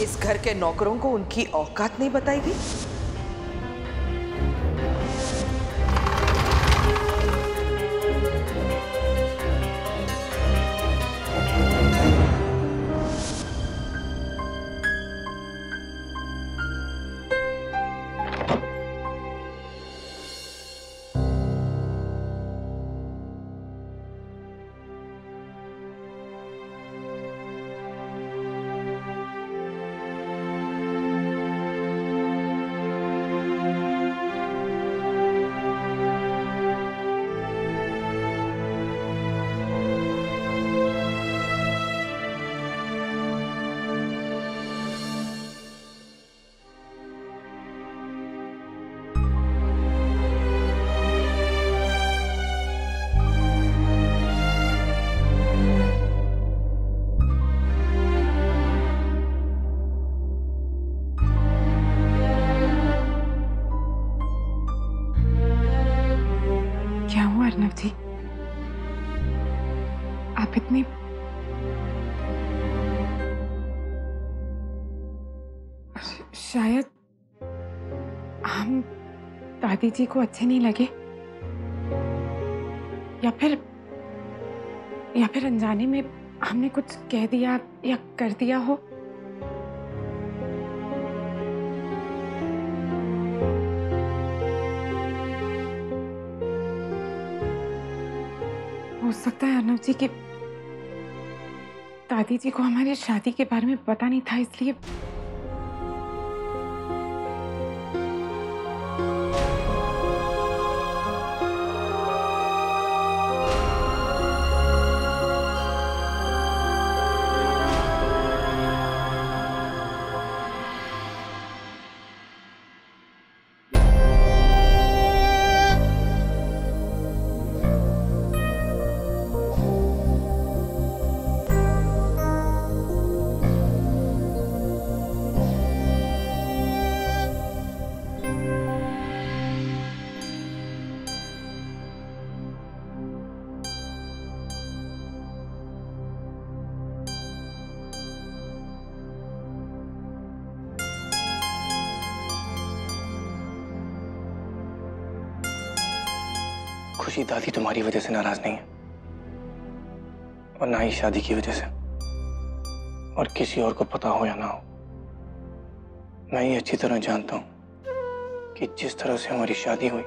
इस घर के नौकरों को उनकी औकात नहीं बताएगी? अर्नव जी, आप इतनी शायद हम दादी जी को अच्छे नहीं लगे, या फिर अनजाने में हमने कुछ कह दिया या कर दिया हो। हो सकता है अर्नव जी कि दादी जी को हमारी शादी के बारे में पता नहीं था, इसलिए खुशी दादी तुम्हारी वजह से नाराज नहीं है, और ना ही शादी की वजह से। और किसी और को पता हो या ना हो, मैं ये अच्छी तरह जानता हूं कि जिस तरह से हमारी शादी हुई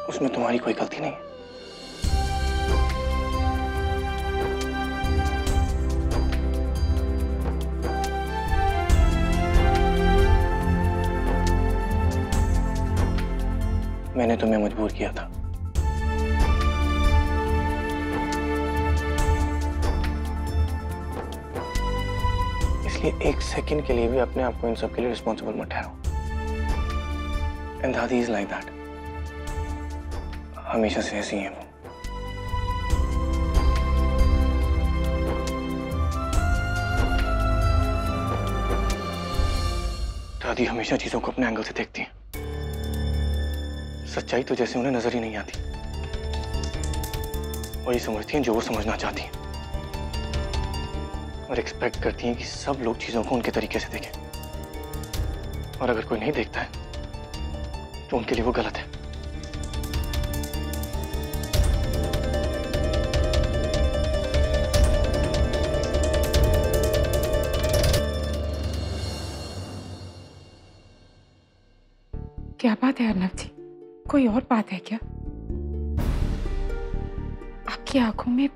उसमें तुम्हारी कोई गलती नहीं है। मैंने तुम्हें मजबूर किया था, इसलिए एक सेकंड के लिए भी अपने आप को इन सब के लिए रिस्पॉन्सिबल मत ठहराओ। एंड दादी इज लाइक दैट, हमेशा से ऐसी है वो। दादी हमेशा चीजों को अपने एंगल से देखती है, सच्चाई तो जैसे उन्हें नजर ही नहीं आती। वही समझती हैं जो वो समझना चाहती हैं, और एक्सपेक्ट करती हैं कि सब लोग चीजों को उनके तरीके से देखें, और अगर कोई नहीं देखता है तो उनके लिए वो गलत है। क्या बात है अर्नव जी, कोई और बात है क्या? आपकी आंखों में,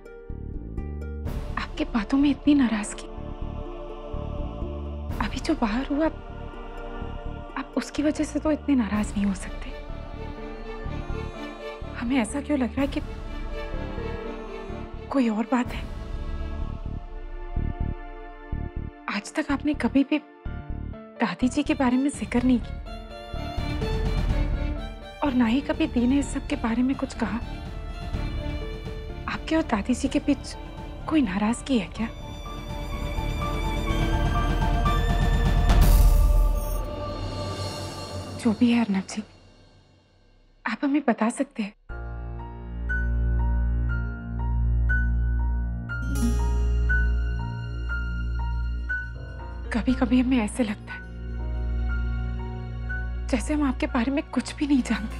आपकी बातों में इतनी नाराजगी। अभी जो बाहर हुआ, आप उसकी वजह से तो इतने नाराज नहीं हो सकते। हमें ऐसा क्यों लग रहा है कि कोई और बात है? आज तक आपने कभी भी दादी जी के बारे में जिक्र नहीं किया, और ना ही कभी दी ने इस सब के बारे में कुछ कहा। आपके और दादी जी के बीच कोई नाराजगी है क्या? जो भी है अर्नव जी, आप हमें बता सकते हैं। कभी कभी हमें ऐसे लगता है जैसे हम आपके बारे में कुछ भी नहीं जानते।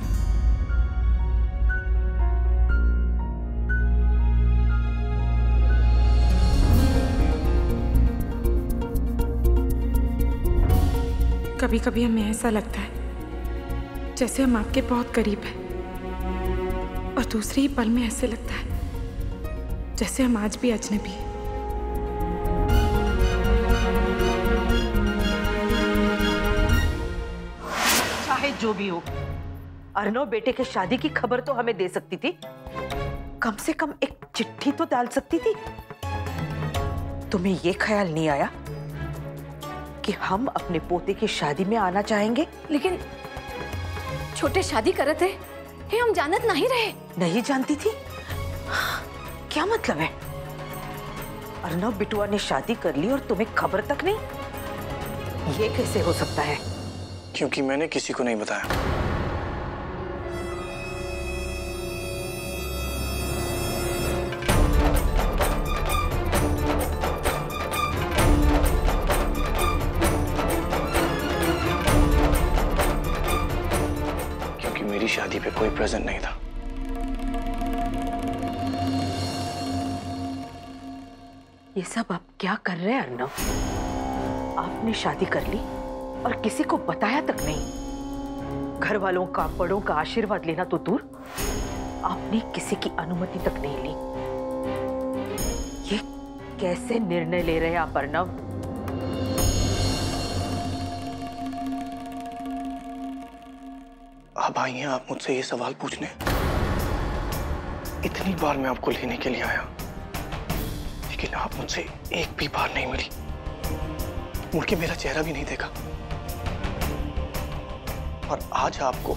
कभी कभी हमें ऐसा लगता है जैसे हम आपके बहुत करीब हैं, और दूसरे ही पल में ऐसे लगता है जैसे हम आज भी अजनबी हैं। चाहे जो भी हो, अर्नव बेटे के शादी की खबर तो हमें दे सकती थी, कम से कम एक चिट्ठी तो डाल सकती थी। तुम्हें ये ख्याल नहीं आया कि हम अपने पोते की शादी में आना चाहेंगे? लेकिन छोटे शादी करत है, हे हम जानत नहीं रहे। नहीं जानती थी? क्या मतलब है? अर्नव बिटुआ ने शादी कर ली और तुम्हें खबर तक नहीं? ये कैसे हो सकता है? क्योंकि मैंने किसी को नहीं बताया। क्योंकि मेरी शादी पे कोई प्रेजेंट नहीं था। ये सब आप क्या कर रहे हैं अर्नव? आपने शादी कर ली और किसी को बताया तक नहीं। घर वालों का, बड़ों का आशीर्वाद लेना तो दूर, आपने किसी की अनुमति तक नहीं ली। ये कैसे निर्णय ले रहे हैं आप अर्नव? अब आई हैं आप मुझसे ये सवाल पूछने? इतनी बार मैं आपको लेने के लिए आया, लेकिन आप मुझसे एक भी बार नहीं मिली, मुड़ के मेरा चेहरा भी नहीं देखा। और आज आपको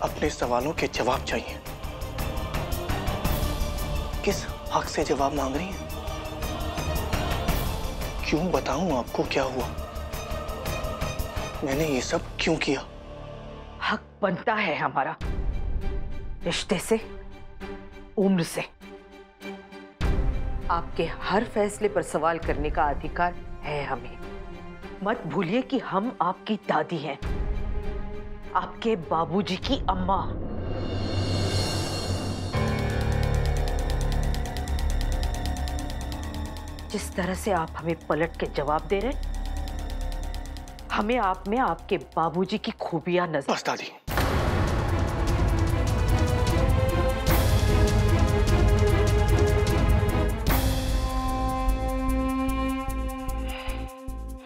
अपने सवालों के जवाब चाहिए। किस हक से जवाब मांग रही हैं? क्यों बताऊं आपको क्या हुआ? मैंने ये सब क्यों किया? हक बनता है हमारा, रिश्ते से, उम्र से। आपके हर फैसले पर सवाल करने का अधिकार है हमें। मत भूलिए कि हम आपकी दादी हैं, आपके बाबूजी की अम्मा। जिस तरह से आप हमें पलट के जवाब दे रहे, हमें आप में आपके बाबूजी की खूबियां नजर। बस दादी,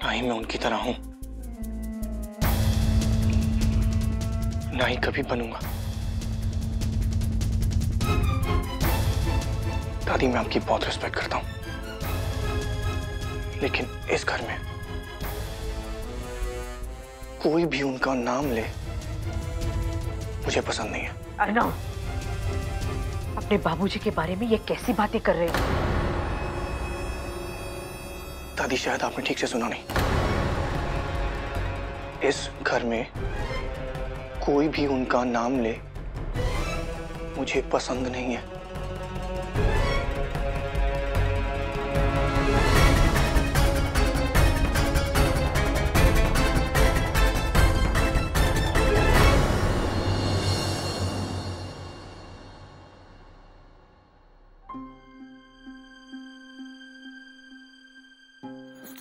ना ही मैं उनकी तरह हूं, ना ही कभी बनूंगा। दादी, मैं आपकी बहुत रिस्पेक्ट करता हूं, लेकिन इस घर में कोई भी उनका नाम ले मुझे पसंद नहीं है। अर्नव, अपने बाबूजी के बारे में ये कैसी बातें कर रहे हो? दादी, शायद आपने ठीक से सुना नहीं। इस घर में कोई भी उनका नाम ले मुझे पसंद नहीं है।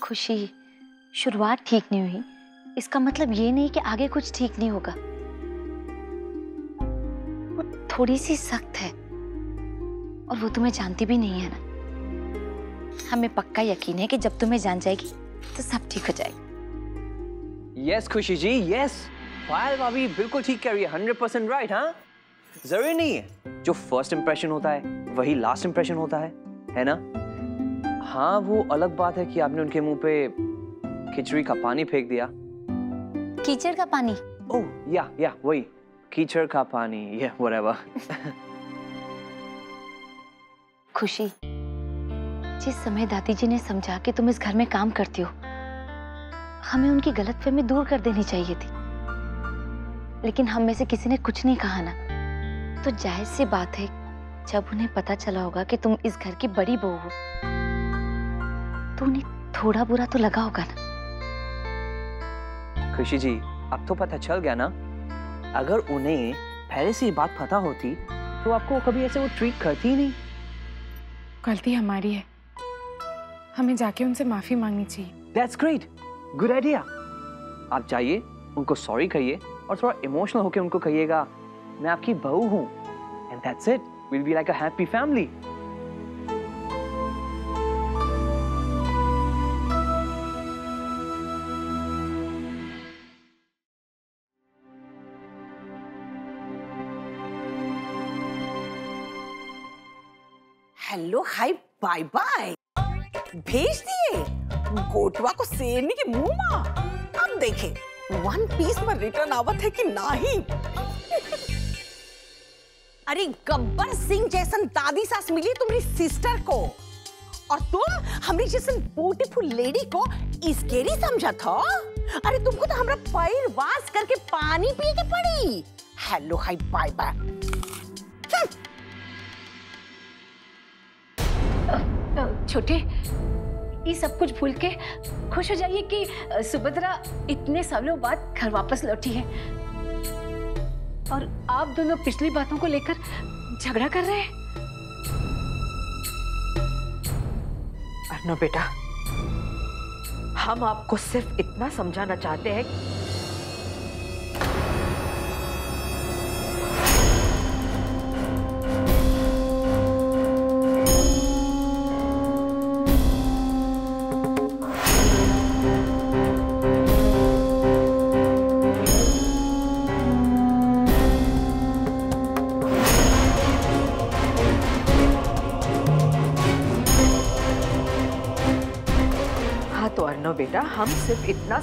खुशी, शुरुआत ठीक नहीं हुई, इसका मतलब ये नहीं कि आगे कुछ ठीक नहीं होगा। वो थोड़ी सी सख्त है और वो तुम्हें जानती भी नहीं है ना। हमें पक्का यकीन है कि जब तुम्हें जान जाएगी तो सब ठीक हो जाएगा। यस खुशी जी, यस। पायल भाभी बिल्कुल ठीक कह रही है, 100% राइट। हाँ, जरूरी नहीं है जो फर्स्ट इंप्रेशन होता है वही लास्ट इंप्रेशन होता है ना? हाँ, वो अलग बात है कि आपने उनके मुंह पे खिचड़ी का पानी फेंक दिया। कीचड़ का पानी? ओह या वही कीचड़ का पानी, या व्हाटएवर। खुशी, जिस समय दादी जी ने समझा कि तुम इस घर में काम करती हो, हमें उनकी गलतफहमी दूर कर देनी चाहिए थी। लेकिन हम में से किसी ने कुछ नहीं कहा ना, तो जायज सी बात है जब उन्हें पता चला होगा कि तुम इस घर की बड़ी बहू हो तो उन्हें थोड़ा बुरा तो लगा होगा ना। खुशी जी, अब तो पता चल गया ना। अगर उन्हें पहले से ये बात पता होती तो आपको कभी ऐसे वो ट्रीट करती ही नहीं। गलती हमारी है, हमें जाके उनसे माफी मांगनी चाहिए। That's great, good idea। आप जाइए, उनको सॉरी कहिए और थोड़ा इमोशनल होकर उनको कहिएगा मैं आपकी बहू हूँ। And that's it, we'll be like a happy family। Hello hi bye bye भेज दिए गोटवा को शेरनी के मुंह में। अब देखे वन पीस में रिटर्न आवत है कि नहीं। अरे गब्बर सिंह जैसन दादी सास मिली तुम्हारी सिस्टर को, और तुम हमारी जैसन ब्यूटीफुल लेडी को स्केरी समझा था। अरे तुमको तो हमारा पैर वाश करके पानी पिए के पड़ी। Hello hi bye bye. छोटे, ये सब कुछ भूल के खुश हो जाइए कि सुभद्रा इतने सालों बाद घर वापस लौटी है और आप दोनों पिछली बातों को लेकर झगड़ा कर रहे हैं। अर्नव बेटा, हम आपको सिर्फ इतना समझाना चाहते हैं बेटा, हम सिर्फ इतना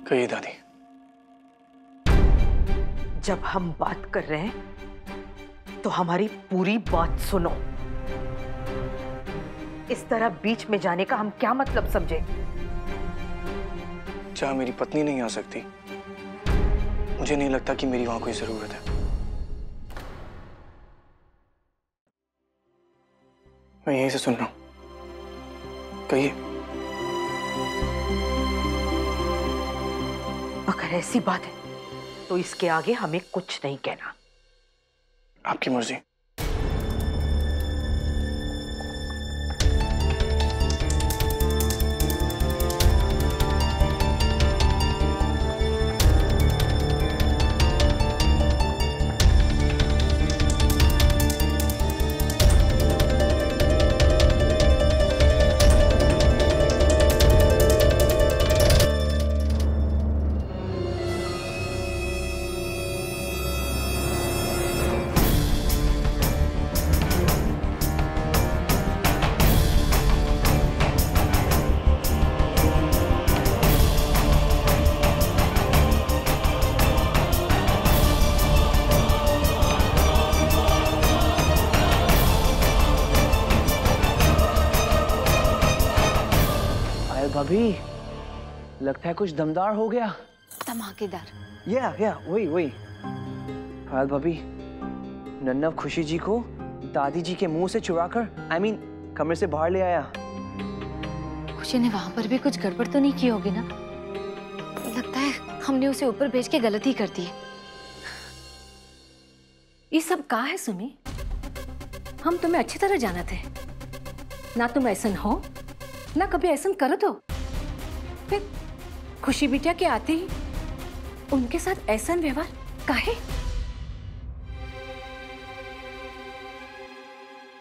कहिए दादी। जब हम बात कर रहे हैं तो हमारी पूरी बात सुनो। इस तरह बीच में जाने का हम क्या मतलब समझे? क्या मेरी पत्नी नहीं आ सकती? मुझे नहीं लगता कि मेरी वहां कोई जरूरत है। मैं यहीं से सुन रहा हूं, कहिए। अगर ऐसी बात है तो इसके आगे हमें कुछ नहीं कहना। आपकी मर्जी। भाभी, लगता है कुछ दमदार हो गया। धमाकेदार। वही पायल भाभी, नन्नव खुशी जी को दादी जी के मुंह से चुराकर कमरे से बाहर ले आया। खुशी ने वहां पर भी कुछ गड़बड़ तो नहीं की होगी ना? लगता है हमने उसे ऊपर भेज के गलती कर दी। ये सब कहा है सुमी? हम तुम्हें अच्छी तरह जानते हैं ना, तुम ऐसन हो ना कभी ऐसा करो। तो फिर खुशी बिटिया के आते ही उनके साथ ऐसा व्यवहार काहे?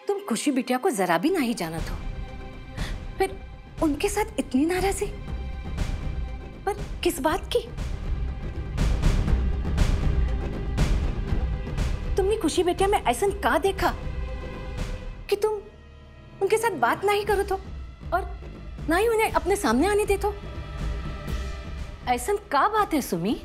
तुम खुशी बिटिया को जरा भी नहीं जाना तो फिर उनके साथ इतनी नाराजगी, पर किस बात की? तुमने खुशी बिटिया में ऐसा का देखा कि तुम उनके साथ बात नहीं करो तो और ना ही उन्हें अपने सामने आने दे तो? ऐसा का बात है सुमी?